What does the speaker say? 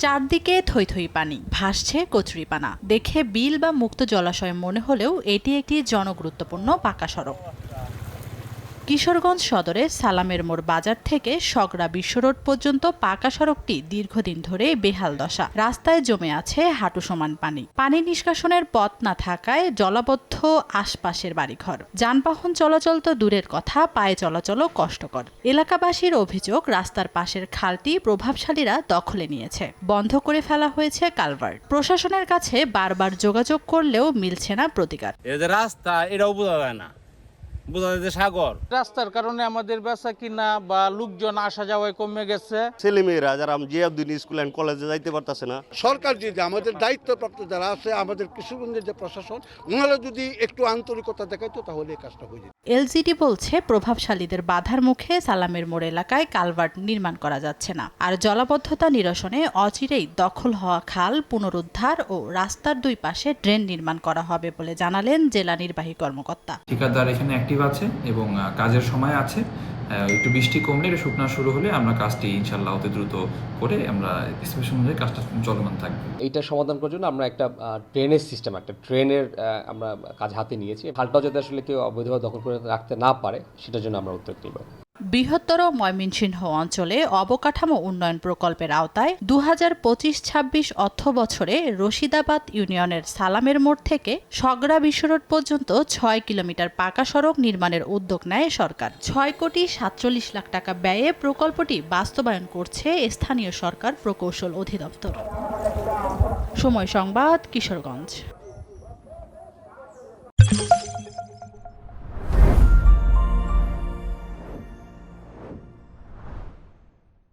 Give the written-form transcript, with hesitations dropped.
চারদিকে থই থই পানি, ভাসছে কচুরিপানা। দেখে বিল বা মুক্ত জলাশয় মনে হলেও এটি একটি জনগুরুত্বপূর্ণ পাকা সড়ক। কিশোরগঞ্জ সদরে সালামের মোড় বাজার থেকে সগড়া বিশ্ব রোড পর্যন্ত পাকা সড়কটি দীর্ঘদিন ধরে বেহাল দশা। রাস্তায় জমে আছে হাঁটু সমান পানি। পানি নিষ্কাশনের পথ না থাকায় জলাবদ্ধ আশপাশের বাড়িঘর। যানবাহন চলাচল তো দূরের কথা, পায়ে চলাচলও কষ্টকর। এলাকাবাসীর অভিযোগ, রাস্তার পাশের খালটি প্রভাবশালীরা দখলে নিয়েছে। বন্ধ করে ফেলা হয়েছে কালভার্ট। প্রশাসনের কাছে বারবার যোগাযোগ করলেও মিলছে না প্রতিকার। রাস্তা এটাও বোঝা যায় না, বোঝা যায় সাগর। রাস্তার কারণে আমাদের বেচা কিনা বা লোকজন আসা যাওয়ায় কমে গেছে। ছেলেমেয়েরা যারা জিয়াউদ্দিন স্কুল অ্যান্ড কলেজে যাইতে পারতেছে না। সরকার যদি আমাদের দায়িত্বপ্রাপ্ত যারা আছে, আমাদের কিশোরগঞ্জের যে প্রশাসন, ওনারা যদি একটু আন্তরিকতা দেখাইতো তাহলে এই কাজটা হয়ে যেত। এলজিডি বলছে, প্রভাবশালীদের বাধার মুখে সালামের মোড় এলাকায় কালভার্ট নির্মাণ করা যাচ্ছে না। আর জলাবদ্ধতা নিরসনে অচিরেই দখল হওয়া খাল পুনরুদ্ধার ও রাস্তার দুই পাশে ড্রেন নির্মাণ করা হবে বলে জানালেন জেলা নির্বাহী কর্মকর্তা। ঠিকাদার এখানে অ্যাক্টিভ আছে এবং কাজের সময় আছে। একটু বৃষ্টি কমলে, এটা শুকনো শুরু হলে আমরা কাজটি ইনশাল্লাহ অতি দ্রুত করে আমরা স্পেশাল অনুযায়ী কাজটা চলমান থাকবে। এইটা সমাধান করার জন্য আমরা একটা ড্রেনেজ সিস্টেম, একটা ড্রেনের আমরা কাজ হাতে নিয়েছি। খালটাও যাতে আসলে কেউ অবৈধভাবে দখল করে রাখতে না পারে, সেটার জন্য আমরা উদ্যোগ নিব। বৃহত্তর ময়মনসিংহ অঞ্চলে অবকাঠামো উন্নয়ন প্রকল্পের আওতায় 2025-26 অর্থ বছরে রশিদাবাদ ইউনিয়নের সালামের মোড় থেকে সগড়া বিশ্ব রোড পর্যন্ত 6 কিলোমিটার পাকা সড়ক নির্মাণের উদ্যোগ নেয় সরকার। 6,47,00,000 টাকা ব্যয়ে প্রকল্পটি বাস্তবায়ন করছে স্থানীয় সরকার প্রকৌশল অধিদপ্তর। সময় সংবাদ, কিশোরগঞ্জ।